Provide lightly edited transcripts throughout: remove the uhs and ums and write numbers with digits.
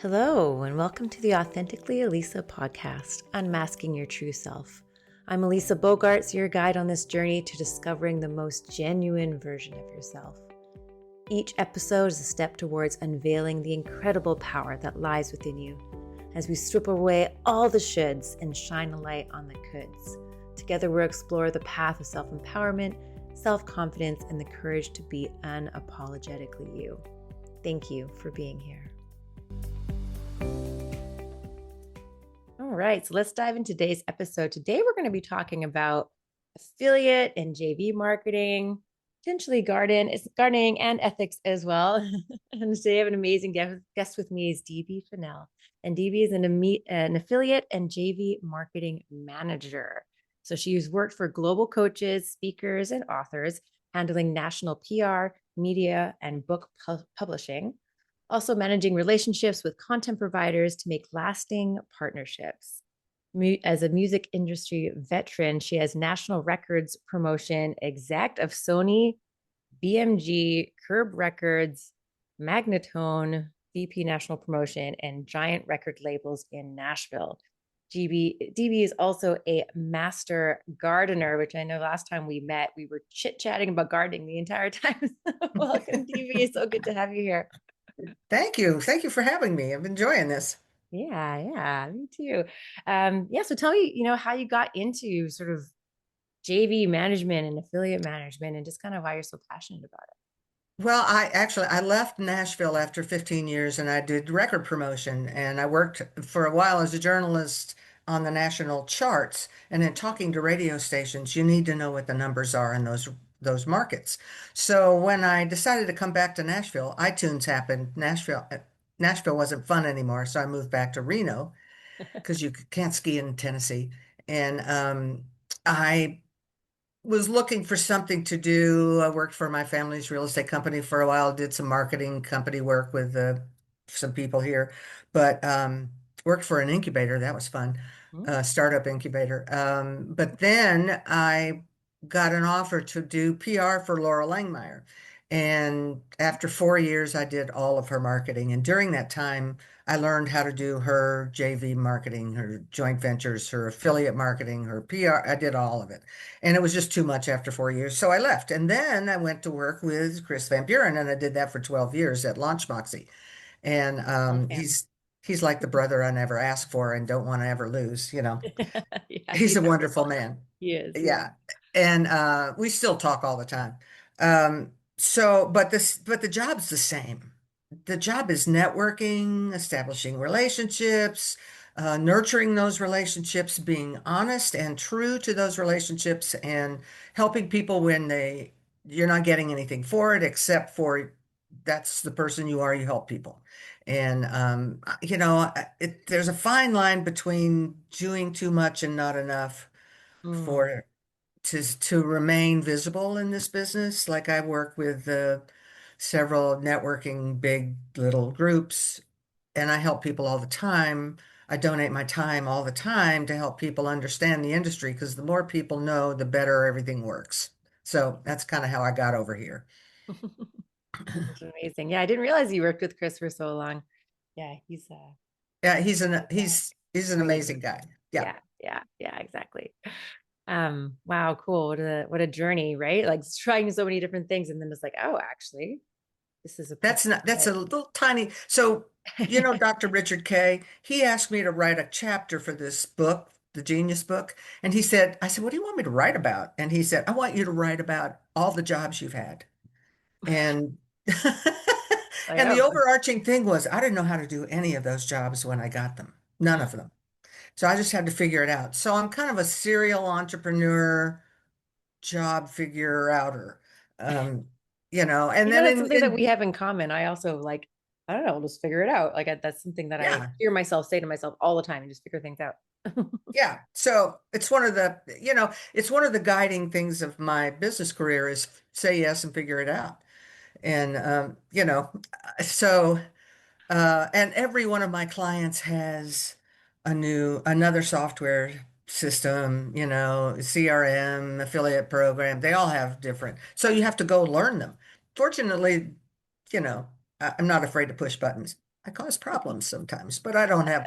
Hello, and welcome to the Authentically Elisa podcast, Unmasking Your True Self. I'm Elisa Boogaerts, your guide on this journey to discovering the most genuine version of yourself. Each episode is a step towards unveiling the incredible power that lies within you as we strip away all the shoulds and shine a light on the coulds. Together, we'll explore the path of self-empowerment, self-confidence, and the courage to be unapologetically you. Thank you for being here. All right, so let's dive into today's episode. Today, we're going to be talking about affiliate and JV marketing, potentially gardening and ethics as well. And today, I have an amazing guest with me is Debe Fennell. And Debe is an affiliate and JV marketing manager. So she's worked for global coaches, speakers, and authors, handling national PR, media, and book publishing. Also managing relationships with content providers to make lasting partnerships. As a music industry veteran, she has national records promotion exec of Sony, BMG, Curb Records, Magnatone, VP National Promotion, and giant record labels in Nashville. DB is also a master gardener, which I know last time we met, we were chit-chatting about gardening the entire time. Welcome, DB. It's so good to have you here. Thank you. Thank you for having me. I'm enjoying this. Yeah, me too. So tell me, how you got into sort of JV management and affiliate management and just kind of why you're so passionate about Well, I left Nashville after 15 years and I did record promotion and I worked for a while as a journalist on the national charts. And in talking to radio stations, you need to know what the numbers are in those markets. So when I decided to come back to Nashville, iTunes happened. Nashville wasn't fun anymore, so I moved back to Reno it. because you can't ski in Tennessee. And I was looking for something to do. I worked for my family's real estate company for a while, did some marketing company work with some people here, but worked for an incubator. That was fun, startup incubator. But then I got an offer to do PR for Laura Langmeyer. And after 4 years, I did all of her marketing. And during that time, I learned how to do her JV marketing, her joint ventures, her affiliate marketing, her PR. I did all of it. And it was just too much after 4 years. So I left. And then I went to work with Chris Van Buren, and I did that for 12 years at Launch Moxie. And Okay. he's like the brother I never asked for and don't want to ever lose. Yeah, He's he's a wonderful wonderful. man. He is. Yeah. And we still talk all the time. But the job's the same. The job is networking, establishing relationships, nurturing those relationships, being honest and true to those relationships, and helping people when you're not getting anything for it, except for that's the person you are, you help people. And there's a fine line between doing too much and not enough Mm. for to remain visible in this business. Like I work with several networking big little groups, and I help people all the time. I donate my time all the time to help people understand the industry because the more people know, the better everything works. So that's kind of how I got over here. That's amazing. Yeah, I didn't realize you worked with Chris for so long. Yeah, Yeah, yeah, he's an great. amazing guy. Yeah. Yeah, exactly. Wow, cool. What a journey, right? Like trying so many different things and then it's like, oh, actually, this is a That's perfect not, that's a fit. little tiny. So, Dr. Richard Kay, he asked me to write a chapter for this book, the Genius book. And I said, what do you want me to write about? And he said, I want you to write about all the jobs you've had. And, Like, and the oh, overarching thing was, I didn't know how to do any of those jobs when I got them, none of them. So I just had to figure it out. So I'm kind of a serial entrepreneur, job figure outer. Um, and then that's something that we have in common. I also like, I don't know, just figure it out. Like that's something that I yeah. hear myself say to myself all the time and just figure things out. Yeah. So it's one of the guiding things of my business career is say yes and figure it out. And, so, and every one of my clients has another software system, CRM, affiliate program. They all have different. So you have to go learn them. Fortunately, I'm not afraid to push buttons. I cause problems sometimes, but I don't have,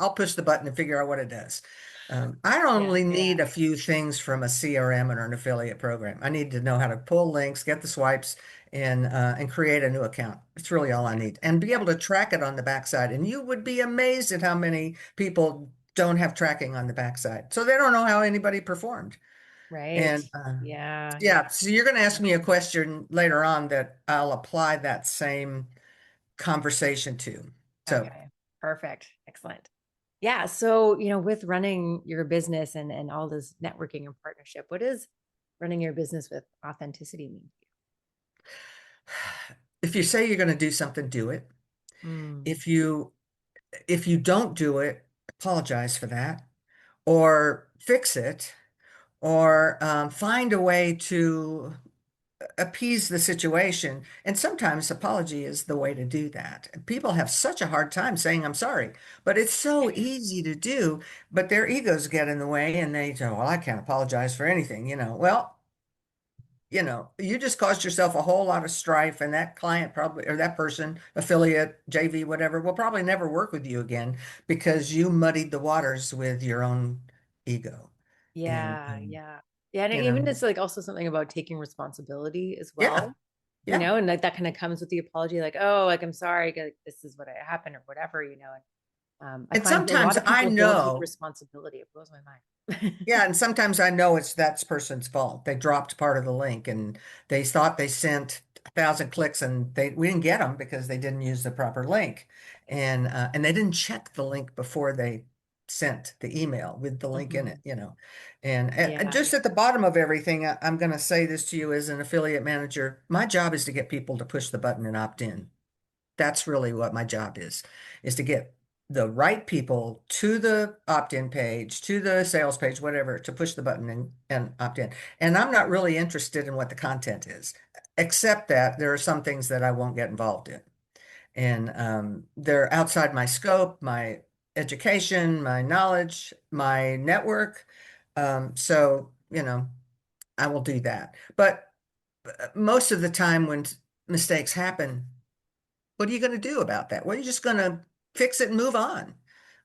I'll push the button and figure out what it does. I Yeah. only Yeah. need a few things from a CRM or an affiliate program. I need to know how to pull links, get the swipes, and create a new account. It's really all I Yeah. need, and be Yeah. able to track it on the backside. And you would be amazed at how many people don't have tracking on the backside, so they don't know how anybody performed. Right. And Yeah. Yeah. yeah, so you're going to ask me a question later on that I'll apply that same conversation to. So. Okay. Perfect. Excellent. Yeah. So, with running your business and all this networking and partnership, what does running your business with authenticity mean to If you say you're going to do something, do it. you? Mm, If you if you don't do it, apologize for that, or fix it, or find a way to appease the situation. And sometimes apology is the way to do that. People have such a hard time saying I'm sorry, but it's so easy to do. But their egos get in the way, and they say, "Well, I can't apologize for anything." Well, you just caused yourself a whole lot of strife, and that client probably, or that person, affiliate, JV, whatever, will probably never work with you again because you muddied the waters with your own ego. And, yeah. Yeah. Yeah. And you even know, it's like also something about taking responsibility as yeah, well, yeah. and like that kind of comes with the apology, like, oh, like, I'm sorry, like, this is what happened or whatever, I And find a lot sometimes of I people don't take know. responsibility. It blows my mind. Yeah, and sometimes I know it's that person's fault. They dropped part of the link and they thought they sent 1,000 clicks, and we didn't get them because they didn't use the proper link. And they didn't check the link before they sent the email with the link in it, Mhm. And Yeah. just at the bottom of everything, I'm going to say this to you as an affiliate manager. My job is to get people to push the button and opt in. That's really what my job is to get the right people to the opt-in page, to the sales page, whatever, to push the button and opt in. And I'm not really interested in what the content is, except that there are some things that I won't get involved in. And they're outside my scope, my education, my knowledge, my network. So, I will do that. But most of the time when mistakes happen, what are you going to do about that? Well, you're just going to fix it and move on.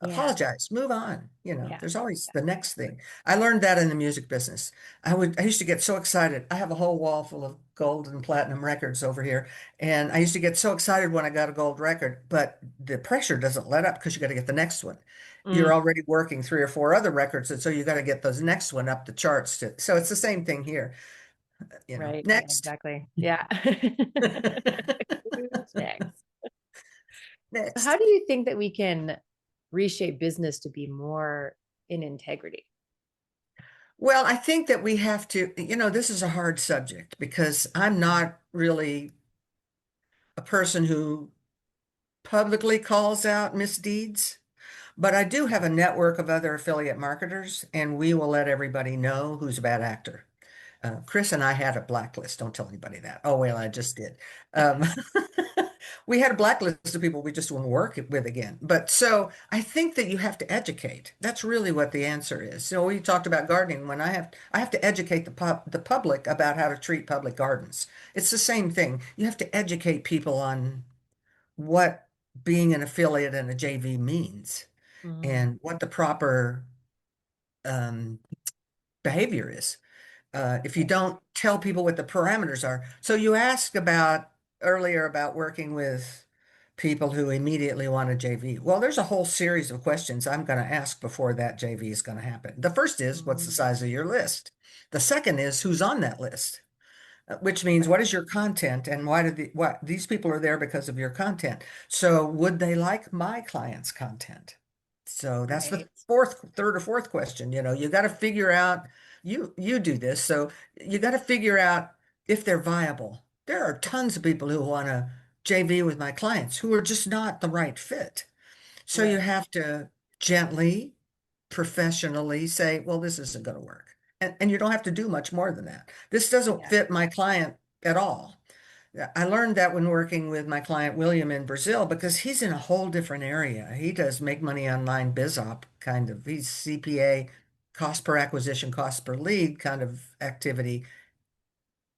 Yeah. Apologize, move on. Yeah. There's always the next thing. I learned that in the music business. I used to get so excited. I have a whole wall full of gold and platinum records over here. And I used to get so excited when I got a gold record, but the pressure doesn't let up because you got to get the next one. You're Mm, already working three or four other records, and so you got to get those next one up the charts too. So it's the same thing here, right. Yeah, next. exactly. Yeah. Who's next? So how Next. do you think that we can reshape business to be more in integrity? Well, I think that we have to, this is a hard subject because I'm not really a person who publicly calls out misdeeds, but I do have a network of other affiliate marketers, and we will let everybody know who's a bad actor. Chris and I had a blacklist. Don't tell anybody that. Oh, well, I just did. Um, we had a blacklist of people we just wouldn't work with again. But so I think that you have to educate. That's really what the answer is. So we talked about gardening. When I have to educate the public about how to treat public gardens. It's the same thing. You have to educate people on what being an affiliate and a JV means Mm, and what the proper um, behavior is. If you right. don't tell people what the parameters are. So you asked about earlier about working with people who immediately want a JV. Well, there's a whole series of questions I'm going to ask before that JV is going to happen. The first is, what's the Mm, size of your list? The second is, who's on that list? Which means, what right. is your content, and why did what these people are there because of your content? So would they like my client's content? So that's the Right. third or fourth question. You got to figure out, you do this, so you got to figure out if they're viable. There are tons of people who want to JV with my clients who are just not the right fit. So you Right. have to gently, professionally say, well, this isn't going to work. And you don't have to do much more than that. This doesn't Yeah. fit my client at all. I learned that when working with my client William in Brazil because he's in a whole different area. He does make money online biz op kind of. He's CPA, cost per acquisition, cost per lead kind of activity.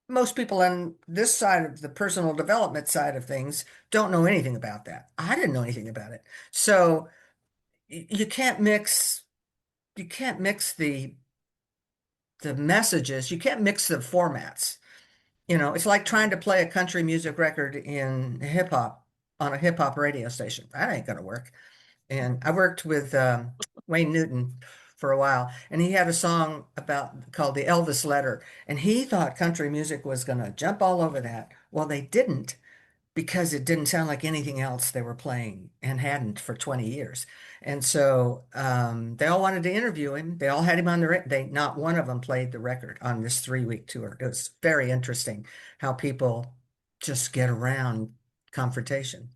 most people on this side of the personal development side of things don't know anything about that. I didn't know anything about it. So you can't mix the messages. You can't mix the formats. It's like trying to play a country music record in hip hop on a hip hop radio station. That ain't gonna work. And I worked with Wayne Newton for a while, and he had a song about called the Elvis Letter, and he thought country music was gonna jump all over that. Well, they didn't because it didn't sound like anything else they were playing and hadn't for 20 years. And so they all wanted to interview him. They all had him on the they not one of them played the record on this 3-week tour. It was very interesting how people just get around confrontation.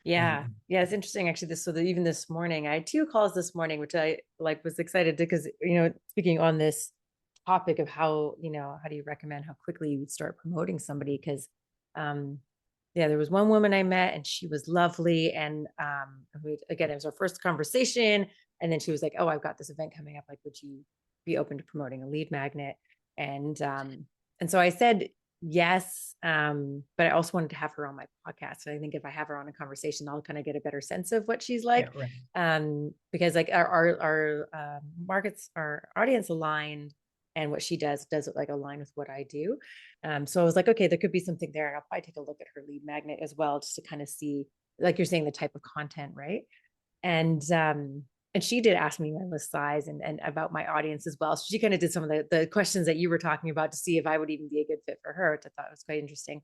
Yeah. And Yeah. It's interesting actually this, so that even this morning, I had two calls this morning, which I like was excited to, because, speaking on this topic of how, how do you recommend how quickly you would start promoting somebody? Cause, um, yeah, there was one woman I met and she was lovely. And, again, it was our first conversation. And then she was like, oh, I've got this event coming up. Like, would you be open to promoting a lead magnet? And so I said, yes. But I also wanted to have her on my podcast. So I think if I have her on a conversation, I'll kind of get a better sense of what she's yeah, like. right. Because like our markets, our audience aligned, and what she does like align with what I do. So I was like, okay, there could be something there. And I'll probably take a look at her lead magnet as well, just to kind of see, like you're saying, the type of content, right? And she did ask me my list size and about my audience as well. So she kind of did some of the questions that you were talking about to see if I would even be a good fit for her, which I thought was quite interesting.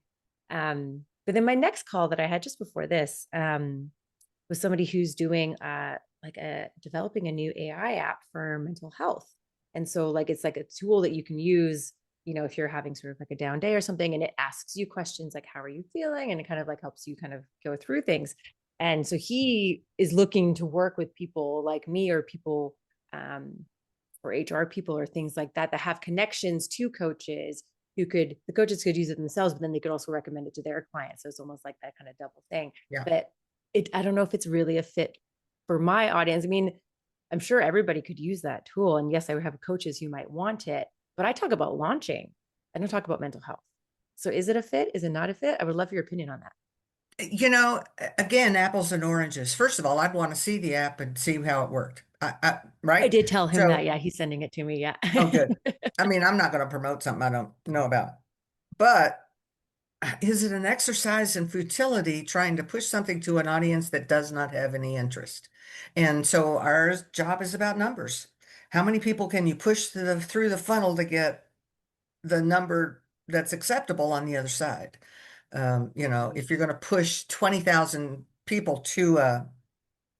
But then my next call that I had just before this was somebody who's doing like developing a new AI app for mental health. And so like it's like a tool that you can use, if you're having sort of like a down day or something, and it asks you questions like, how are you feeling? And it kind of like helps you kind of go through things. And so he is looking to work with people like me, or people um, or HR people or things like that have connections to coaches the coaches could use it themselves, but then they could also recommend it to their clients. So it's almost like that kind of double thing. Yeah. But I don't know if it's really a fit for my audience. I mean, I'm sure everybody could use that tool. And yes, I would have coaches who might want it, but I talk about launching. I don't talk about mental health. So is it a fit? Is it not a fit? I would love your opinion on that. Again, apples and oranges. First of all, I'd want to see the app and see how it worked. I Right? did tell him that. So, Yeah, he's sending it to me. Yeah. oh, good. I mean, I'm not going to promote something I don't know about. But is it an exercise in futility trying to push something to an audience that does not have any interest? And so our job is about numbers. How many people can you push through the funnel to get the number that's acceptable on the other side? If you're going to push 20,000 people to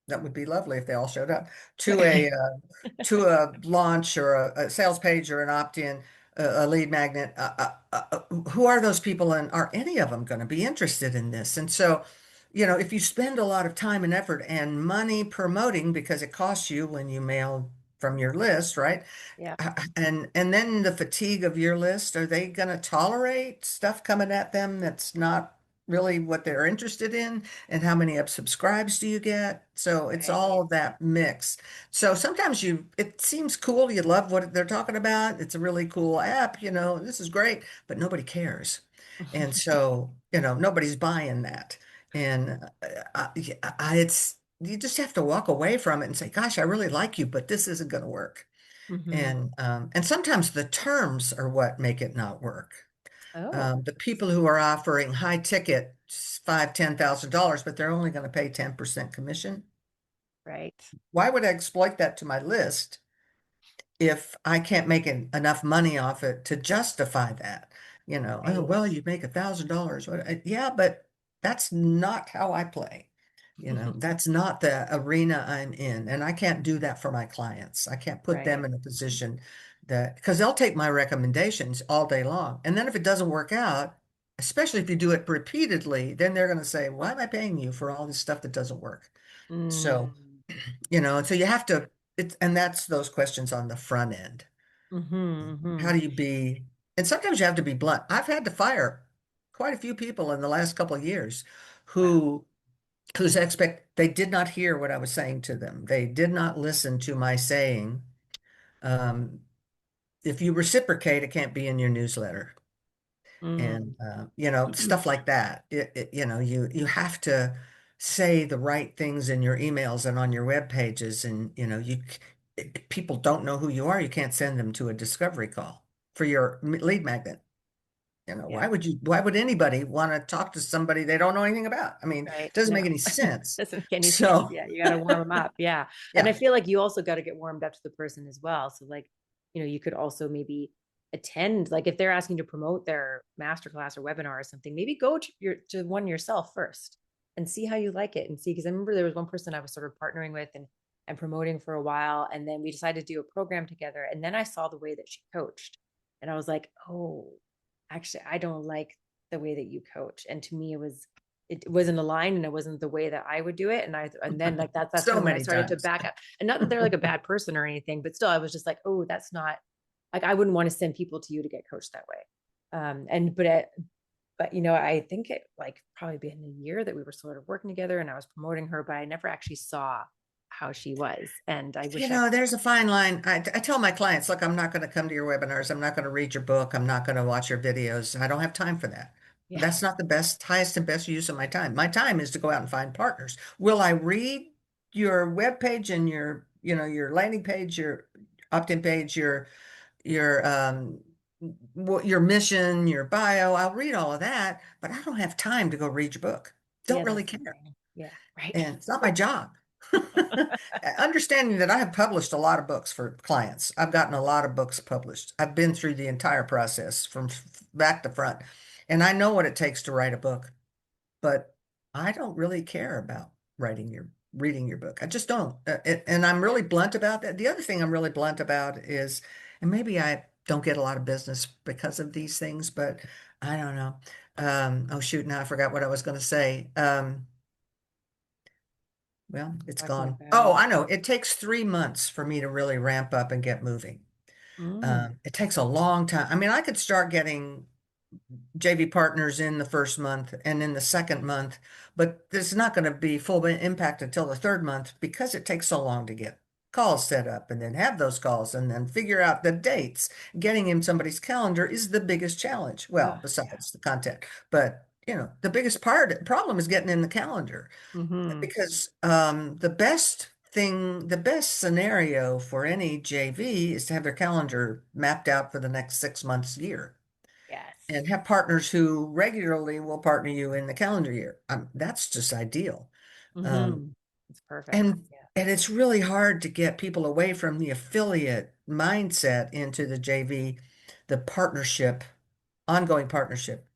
that would be lovely if they all showed up to a launch or a sales page or an opt-in, a lead magnet. Who are those people, and are any of them going to be interested in this? And so, if you spend a lot of time and effort and money promoting, because it costs you when you mail from your list, right? Yeah. And then the fatigue of your list, are they going to tolerate stuff coming at them that's not really what they're interested in? And how many subscribes do you get? So it's Right. all that mix. So sometimes it seems cool, you love what they're talking about, it's a really cool app, this is great, but nobody cares. And so, nobody's buying that. And it's you just have to walk away from it and say, gosh, I really like you, but this isn't going to work. Hmm. And sometimes the terms are what make it not work. Oh, The people who are offering high ticket, $5,000, $10,000, but they're only going to pay 10% commission. right. Why would I exploit that to my list if I can't make enough money off it to justify that? Oh, Right. well, you make $1,000. Yeah, but that's not how I play. That's not the arena I'm in. And I can't do that for my clients. I can't put Right. them in a position that, because they'll take my recommendations all day long. And then if it doesn't work out, especially if you do it repeatedly, then they're going to say, why am I paying you for all this stuff that doesn't work? So, Mm. and so you have to, and that's those questions on the front end. Hmm. How Hmm. do you be, and sometimes you have to be blunt. I've had to fire quite a few people in the last couple of years Wow. who they did not hear what I was saying to them. They did not listen to my saying. Um, if you reciprocate, it can't be in your newsletter. Mm. and stuff like that. You have to say the right things in your emails and on your web pages, and if people don't know who you are, you can't send them to a discovery call for your lead magnet. Yeah. Why would anybody want to talk to somebody they don't know anything about? I mean, it Right. doesn't make No, any sense. doesn't make any sense. So, Yeah. You got to warm them up. Yeah. And I yeah. feel like you also got to get warmed up to the person as well. So, like, you could also maybe attend, like, if they're asking to promote their masterclass or webinar or something, maybe go to one yourself first and see how you like it and see. Cause I remember there was one person I was sort of partnering with and promoting for a while. And then we decided to do a program together. And then I saw the way that she coached. And I was like, oh, actually, I don't like the way that you coach. And to me, it wasn't aligned and it wasn't the way that I would do it. And then like that's kind So of when I many started to times. back up. And not that they're like a bad person or anything, but still I was just like, oh, that's not like I wouldn't want to send people to you to get coached that way. But I think it like probably been a year that we were sort of working together and I was promoting her, but I never actually saw how she was. And I wish I There's a fine line. I tell my clients, look, I'm not going to come to your webinars. I'm not going to read your book. I'm not going to watch your videos. I don't have time for that. yeah, That's not the best, highest and best use of my time. My time is to go out and find partners. Will I read your web page and your landing page, your opt-in page, your mission, your bio? I'll read all of that, but I don't have time to go read your book. Don't yeah, really that's the care. thing. Yeah, right. And it's not my job. Understanding that I have published a lot of books for clients. I've gotten a lot of books published. I've been through the entire process from back to front, and I know what it takes to write a book, but I don't really care about reading your book. I just don't. And I'm really blunt about that. The other thing I'm really blunt about is, and maybe I don't get a lot of business because of these things, but I don't know. Oh shoot, now I forgot what I was going to say. Well, it's Talking gone. Oh, about I know. It takes 3 months for me to really ramp up and get moving. mm, It takes a long time. I mean, I could start getting JV partners in the first month and in the second month, but there's not going to be full impact until the third month because it takes so long to get calls set up and then have those calls and then figure out the dates. Getting in somebody's calendar is the biggest challenge. Well, yeah. besides the content, but the biggest problem is getting in the calendar Mm-hmm. because the best scenario for any JV is to have their calendar mapped out for the next 6 months, year, Yes. and have partners who regularly will partner you in the calendar year. That's just ideal. Um, Mm-hmm. It's perfect. and Yeah. and it's really hard to get people away from the affiliate mindset into the JV, the partnership, ongoing partnership.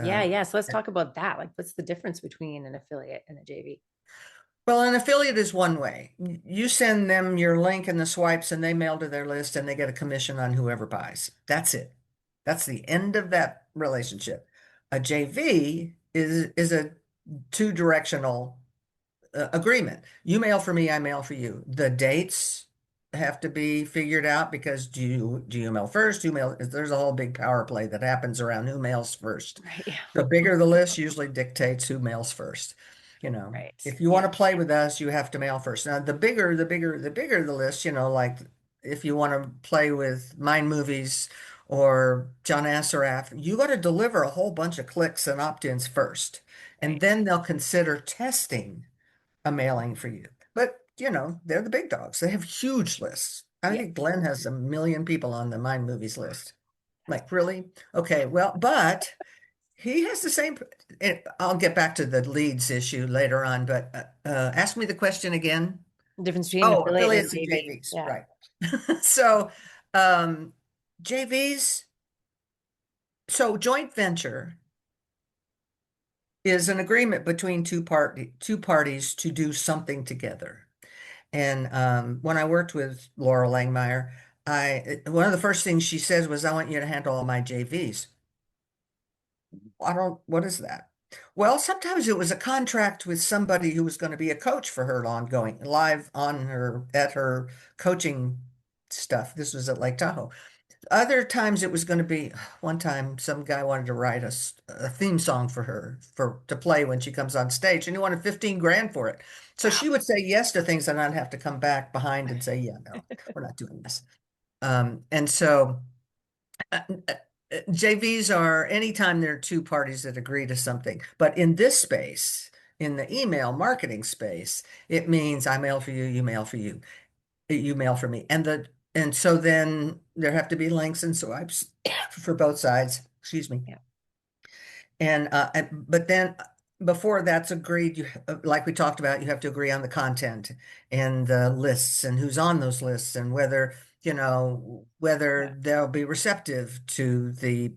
Yeah, Um, yeah. So let's talk about that. Like, what's the difference between an affiliate and a JV? Well, an affiliate is one way. You send them your link and the swipes, and they mail to their list, and they get a commission on whoever buys. That's it. That's the end of that relationship. A JV is a two-directional agreement. You mail for me, I mail for you. The dates have to be figured out because do you mail first? There's a whole big power play that happens around who mails first. Right. Yeah. The bigger the list usually dictates who mails first. Right. If you want to Yeah. play with us, you have to mail first. Now, the bigger the list, like if you want to play with Mind Movies or John Assaraf, you got to deliver a whole bunch of clicks and opt-ins first, and Right. then they'll consider testing a mailing for you. But, they're the big dogs. They have huge lists. I Yeah. think Glenn has 1 million people on the Mind Movies list. That's Like, really? Okay, well, but he has the same. I'll get back to the leads issue later on, but ask me the question again. the difference between an Oh, affiliate and a affiliates and JV. JVs, Yeah. right. So, um, JVs, so joint venture is an agreement between two parties to do something together. And when I worked with Laura Langmeyer, one of the first things she says was, "I want you to handle all my JVs." What is that? Well, sometimes it was a contract with somebody who was going to be a coach for her ongoing, live at her coaching stuff. This was at Lake Tahoe. Other times it was going to be, one time some guy wanted to write a theme song for her to play when she comes on stage, and he wanted 15 grand for it. So Wow. she would say yes to things and I'd have to come back behind and say, yeah, no, we're not doing this. And so JVs are anytime there are two parties that agree to something. But in this space, in the email marketing space, it means I mail for you, you mail for you, you mail for me. And so then there have to be links and swipes for both sides. Excuse me. Yeah. But then before that's agreed, like we talked about, you have to agree on the content and the lists and who's on those lists and whether, Yeah. whether they'll be receptive to the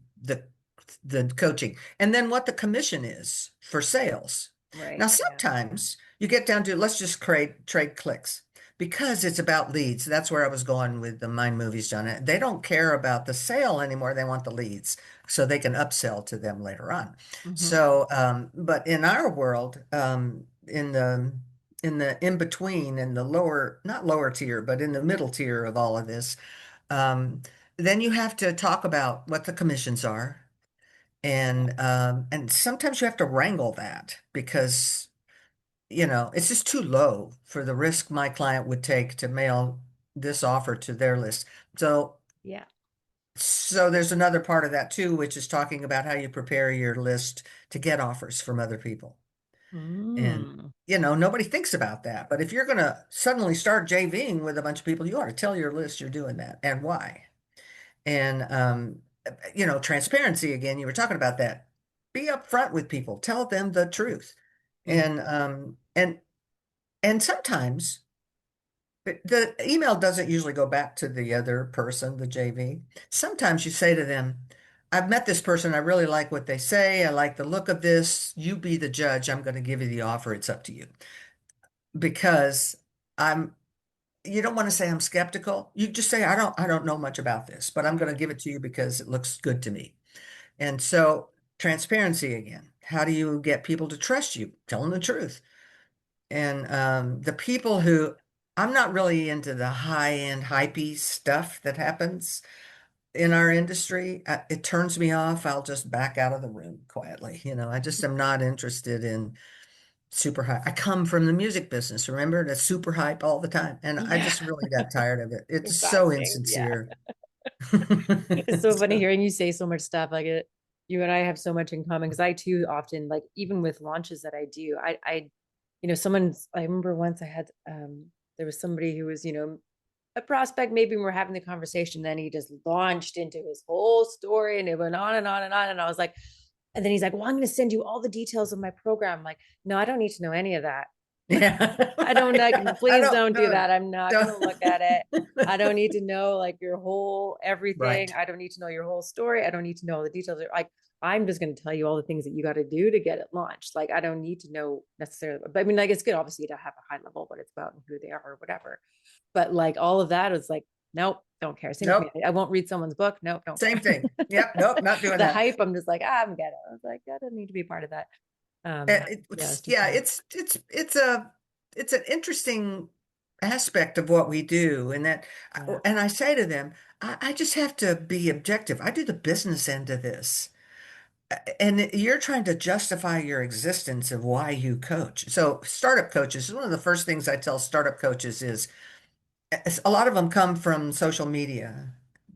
coaching, and then what the commission is for sales. Now, Right. Yeah. sometimes you get down to let's just trade clicks because it's about leads. That's where I was going with the Mind Movies, John. They don't care about the sale anymore. They want the leads so they can upsell to them later on. Hmm. So, but in our world, in the in between, in the lower, not lower tier, but in the middle tier of all of this, um, then you have to talk about what the commissions are, Yeah. and sometimes you have to wrangle that because it's just too low for the risk my client would take to mail this offer to their list. So Yeah. so there's another part of that too, which is talking about how you prepare your list to get offers from other people. And Mm. nobody thinks about that. But if you're going to suddenly start JVing with a bunch of people, you ought to tell your list you're doing that and why. And transparency again, you were talking about that. Be upfront with people, tell them the truth. Mhm. And sometimes the email doesn't usually go back to the other person, the JV. Sometimes you say to them, I've met this person. I really like what they say. I like the look of this. You be the judge. I'm going to give you the offer. It's up to you. Because I'm, you don't want to say I'm skeptical. You just say, I don't know much about this, but I'm going to Right. give it to you because it looks good to me. And so transparency again. How do you get people to trust you? Tell them the truth. And the people who I'm not really into the high-end hypey stuff that happens in our industry. It turns me off. I'll just back out of the room quietly. I just am not interested in super hype. I come from the music business, remember? That's super hype all the time. And I Yeah. just really got tired of it. It's so Exhausting. Yeah. insincere. It's so funny So, hearing you say so much stuff. Like it, you and I have so much in common because I too often, like even with launches that I do, I remember once I had there was somebody who was, a prospect, maybe we were having the conversation, then he just launched into his whole story and it went on and on and on. And I was like, and then he's like, well, I'm going to send you all the details of my program. I'm like, no, I don't need to know any of that. Like, yeah. I don't like, I please don't don't do know. that. I'm not going to look at it. I don't need to know like your whole everything. Right. I don't need to know your whole story. I don't need to know all the details. Like, I'm just going to tell you all the things that you got to do to get it launched. Like, I don't need to know necessarily, but I mean, like, it's good, obviously, to have a high level what it's about and who they are or whatever. But like, all of that is like, nope, don't care. Same with me. Nope. I won't read someone's book. Nope, don't Same care. thing. Yep. Nope. Not doing The that. hype, I'm just like, I'm good. I was like, I don't need to be a part of that. Yeah, it's just Yeah, not. it's an interesting aspect of what we do, and Yeah. and I say to them, I just have to be objective. I do the business end of this, and you're trying to justify your existence of why you coach. So, startup coaches, one of the first things I tell startup coaches is a lot of them come from social media.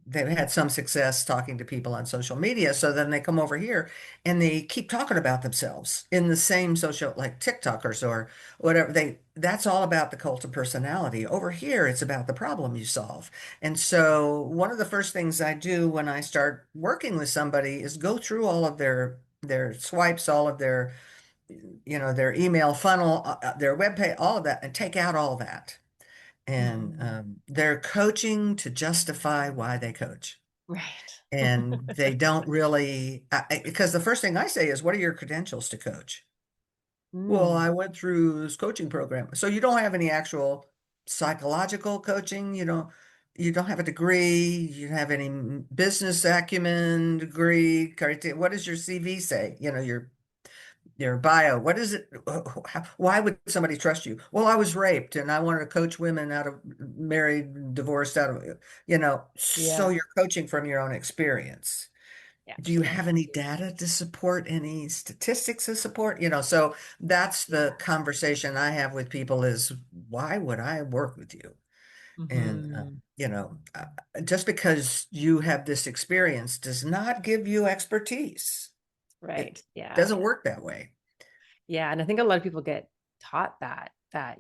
They've had some success talking to people on social media. So then they come over here and they keep talking about themselves in the same social, like TikTokers or whatever. That's all about the cult of personality. Over here, it's about the problem you solve. And so one of the first things I do when I start working with somebody is go through all of their swipes, all of their email funnel, their web page, all of that, and take out all that. And Mm, they're coaching to justify why they coach. right. And they don't really, because the first thing I say is, what are your credentials to coach? Well, Mm, I went through this coaching program. So you don't have any actual psychological coaching. You don't have a degree. You don't have any business acumen degree. What does your CV say? Your bio. What is it? Why would somebody trust you? Well, I was raped and I wanted to coach women out of married, divorced, out of, so yeah. you're coaching from your own experience. Yeah. Do you Just want have any data to support any statistics to support? So that's the yeah. conversation I have with people is why would I work with you? And, Hmm. just because you have this experience does not give you expertise. It Right. Yeah. doesn't work that way. Yeah. And I think a lot of people get taught that, Right.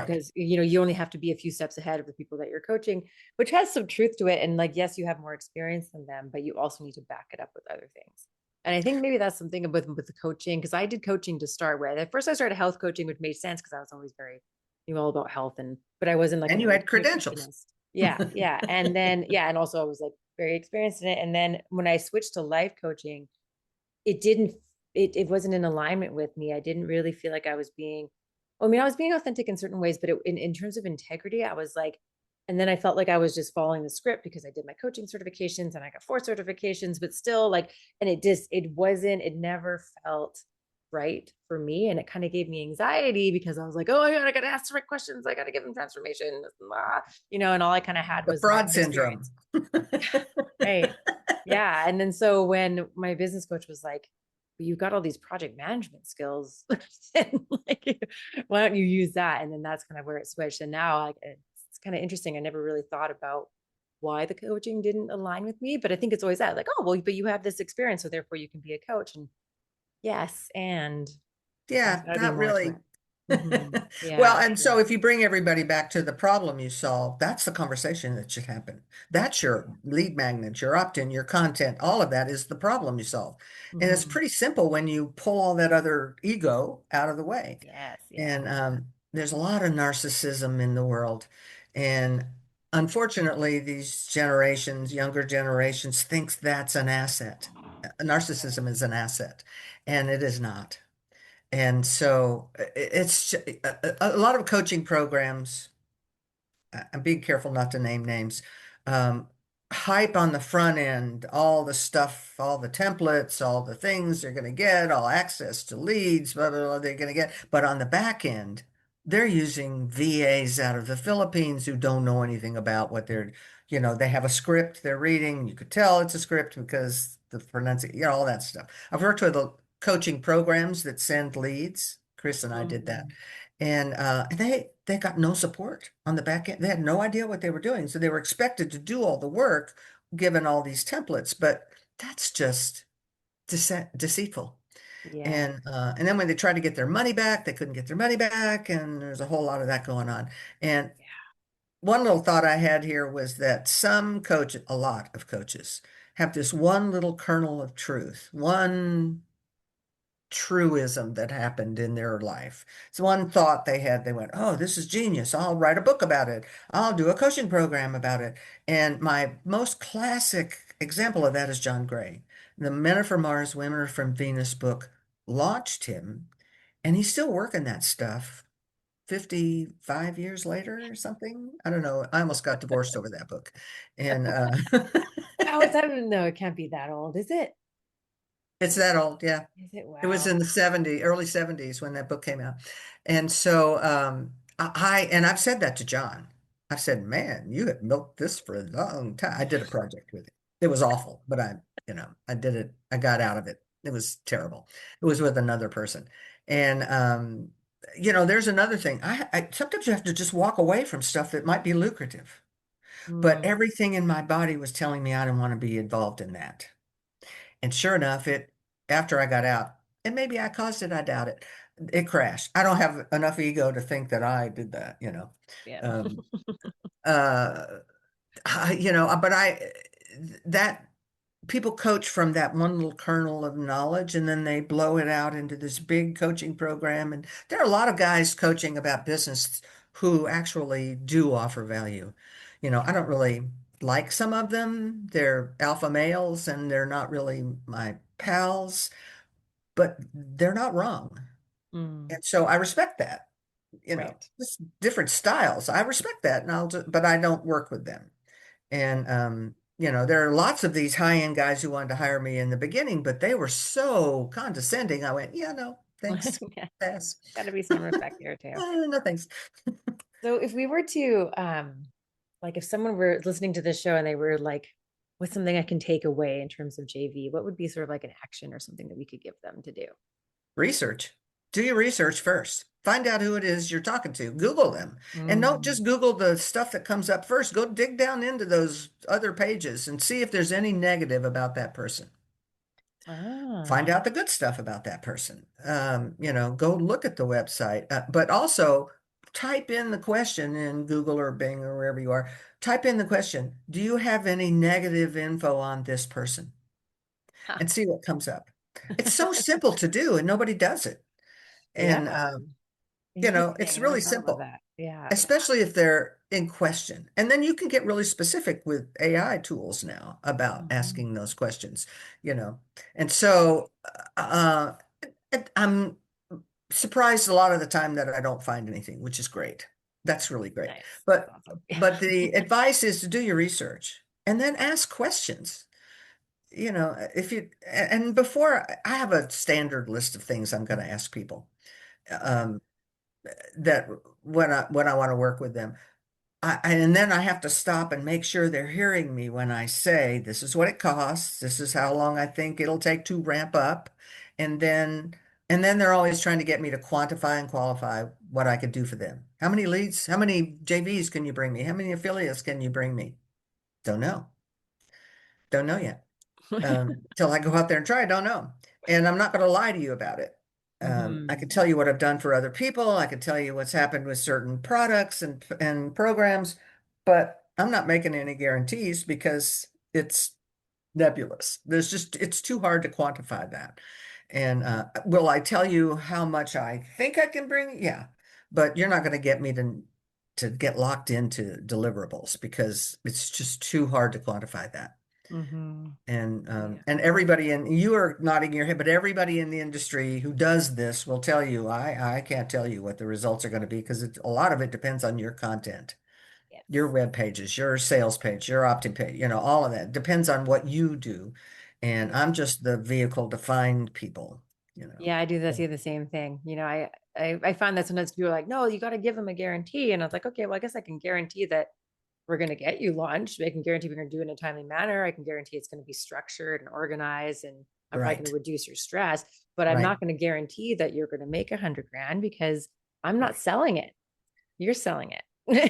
because, you only have to be a few steps ahead of the people that you're coaching, which has some truth to it. And like, yes, you have more experience than them, but you also need to back it up with other things. And I think maybe that's something with the coaching, because I did coaching to start with. At first, I started health coaching, which made sense because I was always very, all about health, but I wasn't like a And you had credentials. nutritionist. Yeah. Yeah. And then, yeah. And also I was like very experienced in it. And then when I switched to life coaching, it didn't it wasn't in alignment with me. I didn't really feel like I was being, I mean, I was being authentic in certain ways, but in terms of integrity, I was like, and then I felt like I was just following the script because I did my coaching certifications and I got 4 certifications, but still like, and it never felt right for me. And it kind of gave me anxiety because I was like, oh my God, I got to ask the right questions. I got to give them transformation, and all I kind of had The was my fraud own syndrome. experience. Right. Yeah. And then so when my business coach was like, "Well, you've got all these project management skills, and like, why don't you use that?" And then that's kind of where it switched. And now like it's kind of interesting. I never really thought about why the coaching didn't align with me, but I think it's always that like, oh, well, but you have this experience, so therefore you can be a coach. And yes, and there's Yeah, got to be not more to it. really. Well, Yeah. and Yeah. so if you bring everybody back to the problem you solve, that's the conversation that should happen. That's your lead magnet, your opt-in, your content, all of that is the problem you solve. And it's Hmm. pretty simple when you pull all that other ego out of the way. Yes. Yeah. And there's a lot of narcissism in the world. And unfortunately, these generations, younger generations, thinks that's an asset. Right. Narcissism is an asset, and it is not. And so it's a lot of coaching programs. I'm being careful not to name names. Um, Hype on the front end, all the stuff, all the templates, all the things they're going to get, all access to leads, blah, blah, blah, they're going to get. But on the back end, they're using VAs out of the Philippines who don't know anything about what they have a script they're reading. You could tell it's a script because the pronunciation, all that stuff. I've worked with the coaching programs that send leads. Chris and I did that. Mm. And they got no support on the back end. They had no idea what they were doing. So they were expected to do all the work given all these templates, but that's just deceitful. Yeah. And then when they tried to get their money back, they couldn't get their money back, and there's a whole lot of that going on. And one little thought I had here was that a lot of coaches, have this one little kernel of truth, one truism that happened in their life. It's one thought they had. They went, "Oh, this is genius. I'll write a book about it. I'll do a coaching program about it." And my most classic example of that is John Gray. The Men Are from Mars, Women Are from Venus book launched him, and he's still working that stuff 55 years later or something. I don't know. I almost got divorced over that book. And Oh, it's, I don't know. It can't be that old, is it? it's that old, yeah. Is it? It was Wow. in the early 70s when that book came out. And so and I've said that to John. I've said, man, you have milked this for a long time. I did a project with it. It was awful, but I did it. I got out of it. It was terrible. It was with another person. And there's another thing. I sometimes you have to just walk away from stuff that might be lucrative. But Mm. everything in my body was telling me I didn't want to be involved in that. And sure enough, after I got out, and maybe I caused it, I doubt it, it crashed. I don't have enough ego to think that I did that. Yeah. Um, uh, but that people coach from that one little kernel of knowledge and then they blow it out into this big coaching program. And there are a lot of guys coaching about business who actually do offer value. I don't really like some of them. They're alpha males and they're not really my pals, but they're not wrong. Mm. And so I respect that, Right. just different styles. I respect that and but I don't work with them. And there are lots of these high-end guys who wanted to hire me in the beginning, but they were so condescending. I went, yeah, no, thanks. Yeah. Pass. Got to be some respect there too. No, thanks. So if we were to, like if someone were listening to this show and they were like, what's something I can take away in terms of JV? What would be sort of like an action or something that we could give them to do? Research. Do your research first. Find out who it is you're talking to. Google them. And don't Mm. just Google the stuff that comes up first. Go dig down into those other pages and see if there's any negative about that person. Find Ah, out the good stuff about that person. Go look at the website, but also type in the question in Google or Bing or wherever you are. Type in the question, do you have any negative info on this person? huh. And see what comes up. It's so simple to do and nobody does it. Yeah. And, Interesting. it's I never really thought about simple, that. Yeah. especially if they're in question. And then you can get really specific with AI tools now about Mhm. asking those questions, you know. And so uh, I'm surprised a lot of the time that I don't find anything, which is great. That's really great. Nice. That's But awesome. but the advice is to do your research and then ask questions. If you and before I have a standard list of things I'm going to ask people. Um, that when I want to work with them. And then I have to stop and make sure they're hearing me when I say, this is what it costs. This is how long I think it'll take to ramp up. And then, and then they're always trying to get me to quantify and qualify what I could do for them. How many leads, how many JVs can you bring me? How many affiliates can you bring me? Don't know. Don't know yet. Till I go out there and try, I don't know. And I'm not going to lie to you about it. I can Mhm. tell you what I've done for other people. I can tell you what's happened with certain products and programs, but I'm not making any guarantees because it's nebulous. It's too hard to quantify that. And will I tell you how much I think I can bring? Yeah, but you're not going to get me to get locked into deliverables because it's just too hard to quantify that. Mhm. And everybody you are nodding your head, but everybody in the industry who does this will tell you, I can't tell you what the results are going to be because a lot of it depends on your content, your Yes. web pages, your sales page, your opt-in page, all of that depends on what you do. And I'm Yeah. just the vehicle to find people, you know. Yeah, I do see the same thing. I find that sometimes people are like, no, you got to give them a guarantee. And I was like, okay, well, I guess I can guarantee that we're going to get you launched. I can guarantee we're going to do it in a timely manner. I can guarantee it's going to be structured and organized, and I'm probably going to Right, reduce your stress. But I'm right, not going to guarantee that you're going to make 100 grand because I'm not right, selling it. You're selling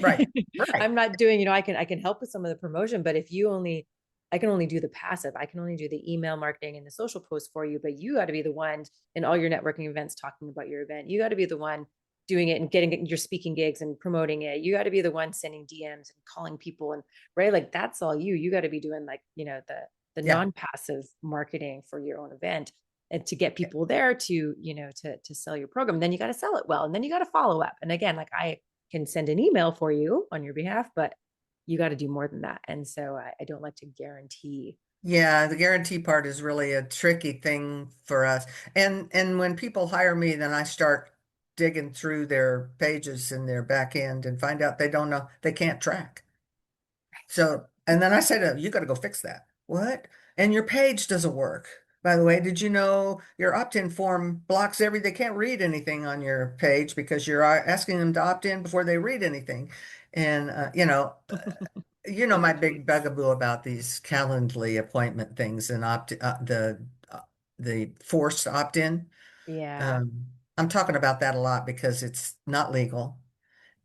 right, it. right. I'm not doing, I can help with some of the promotion, but if you only I can only do the passive. I can only do the email marketing and the social posts for you, but you got to be the one in all your networking events talking about your event. You got to be the one doing it and getting your speaking gigs and promoting it. You got to be the one sending DMs and calling people and right, like that's all you. You got to be doing like, the Yeah, non-passive marketing for your own event and to get people there to, to sell your program. Then you got to sell it well, and then you got to follow up. And again, like I can send an email for you on your behalf, but you got to do more than that. And so I don't like to guarantee. yeah, the guarantee part is really a tricky thing for us. And when people hire me, then I start digging through their pages in their back end and find out they don't know, they can't track. So, and then I say to them, you got to go fix that. What? And your page doesn't work. By the way, did you know your opt-in form blocks they can't read anything on your page because you're asking them to opt in before they read anything. And, my big bugaboo about these Calendly appointment things and the forced opt-in. Yeah. Um, I'm talking about that a lot because it's not legal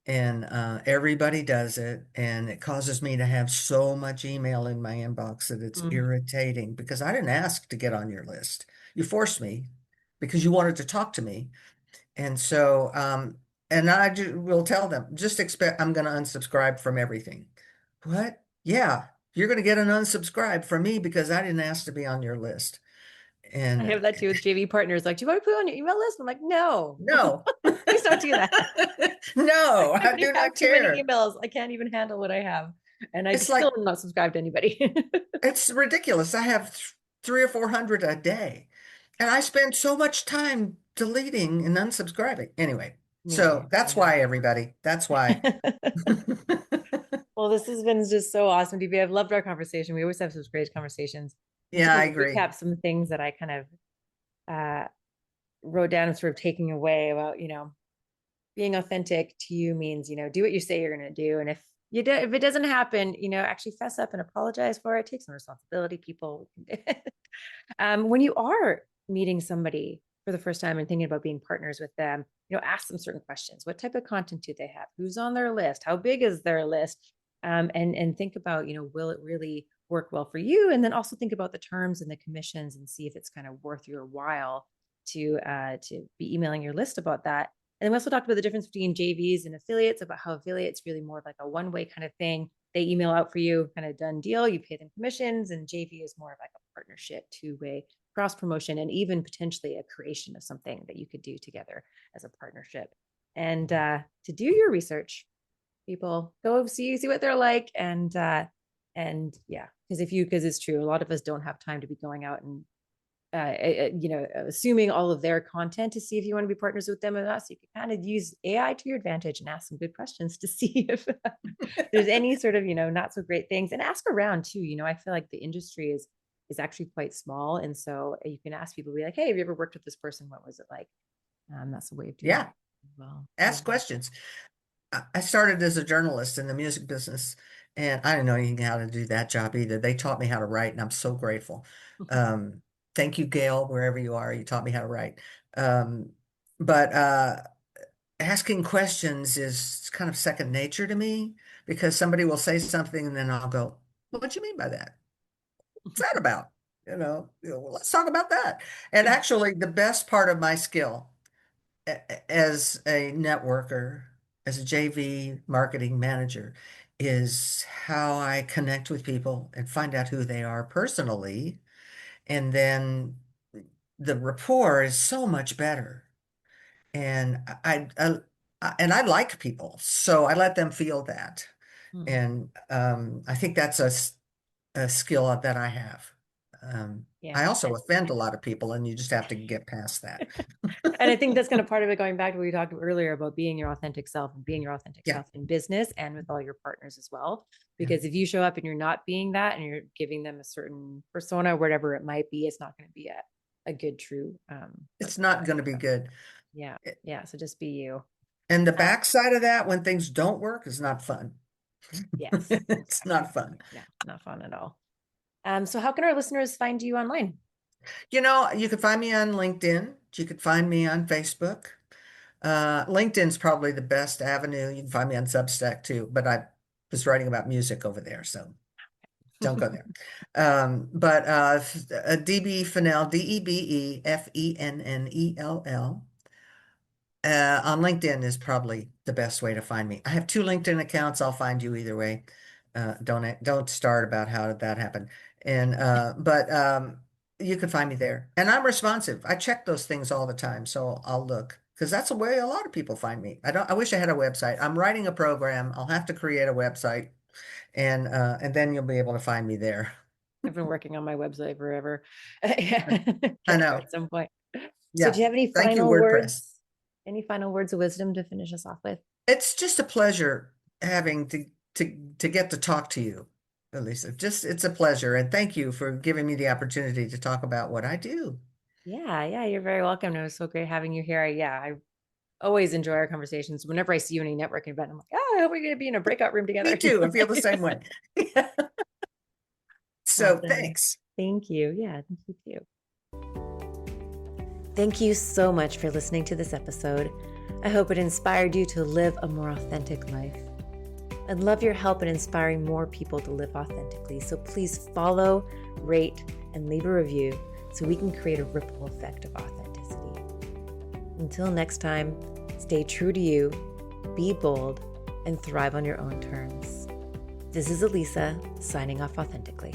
and everybody does it, and it causes me to have so much email in my inbox that it's Mm. irritating because I didn't ask to get on your list. You forced me because you wanted to talk to me, and so and will tell them just expect I'm going to unsubscribe from everything. What? Yeah, you're going to get an unsubscribe from me because I didn't ask to be on your list. I And have that too with JV partners. Like, do you want to put on your email list? I'm like, no, no, please don't do that. I no, I already do have not too many care. emails. I can't even handle what I have. And I It's still like am not subscribed to anybody. it's ridiculous. I have three or 400 a day, and I spend so much time deleting and unsubscribing. Anyway, Me so too. that's Yeah. why, everybody. That's why. Well, this has been just so awesome, DB. I've loved our conversation. We always have some great conversations. And to Yeah, I kind of agree. recap some things that I kind of uh, wrote down and sort of taking away about, being authentic to you means, do what you say you're going to do. And if it doesn't happen, actually fess up and apologize for it. Take some responsibility, people. When you are meeting somebody, for the first time and thinking about being partners with them, ask them certain questions. What type of content do they have? Who's on their list? How big is their list? And think about, will it really work well for you? And then also think about the terms and the commissions and see if it's kind of worth your while to be emailing your list about that. And then we also talked about the difference between JVs and affiliates, about how affiliates really more like a one-way kind of thing. They email out for you, kind of done deal. You pay them commissions, and JV is more of like a partnership, two-way cross promotion, and even potentially a creation of something that you could do together as a partnership. And to do your research, people go see what they're like, and yeah, because it's true, a lot of us don't have time to be going out and assuming all of their content to see if you want to be partners with them or not. So you can kind of use AI to your advantage and ask some good questions to see if there's any sort of, not so great things, and ask around too. I feel like the industry is actually quite small. And so you can ask people, be like, hey, have you ever worked with this person? What was it like? That's a way of doing Yeah. it. Well, yeah. Ask questions. I started as a journalist in the music business, and I didn't know anything how to do that job either. They taught me how to write, and I'm so grateful. Thank you, Gail, wherever you are. You taught me how to write. But asking questions is kind of second nature to me, because somebody will say something and then I'll go, well, what do you mean by that? What's that about? Well, let's talk about that. And actually, the best part of my skill as a networker, as a JV marketing manager, is how I connect with people and find out who they are personally. And then the rapport is so much better. And I like people, so I let them feel that. Mhm. And I think that's a skill that I have. I Yeah. also offend a lot of people, and you just have to get past that. And I think that's kind of part of it, going back to what we talked about earlier about being your authentic self and being your authentic Yeah, self in business and with all your partners as well. yeah. Because if you show up and you're not being that and you're giving them a certain persona, whatever it might be, it's not going to be a good, true It's not going to be so, good. yeah. Yeah. So just be you. And the Uh, backside of that, when things don't work, is not fun. yes, It's exactly. not fun. Yeah, not fun at all. So how can our listeners find you online? You can find me on LinkedIn. You could find me on Facebook. LinkedIn's probably the best avenue. You can find me on Substack too, but I was writing about music over there, so don't go there. But Debe Fennell, Debefennell, on LinkedIn is probably the best way to find me. I have two LinkedIn accounts. I'll find you either way. Don't start about how did that happen. And but you can find me there, and I'm responsive. I check those things all the time, so I'll look, because that's the way a lot of people find me. I wish I had a website. I'm writing a program. I'll have to create a website, and then you'll be able to find me there. I've been working on my website forever. I Get there know. at some point. So do Yeah. you have any Thank you, final WordPress. words? Any final words of wisdom to finish us off with? It's just a pleasure having to get to talk to you, Elisa. Just it's a pleasure, and thank you for giving me the opportunity to talk about what I do. Yeah, you're very welcome. It was so great having you here. I always enjoy our conversations. Whenever I see you in a networking event, I'm like, oh, I hope we're going to be in a breakout room Me together. too. I feel the same way. So Awesome. thanks. Thank you. Yeah, thank you too. Thank you so much for listening to this episode. I hope it inspired you to live a more authentic life. I'd love your help in inspiring more people to live authentically. So please follow, rate, and leave a review so we can create a ripple effect of authenticity. Until next time, stay true to you, be bold, and thrive on your own terms. This is Elisa, signing off authentically.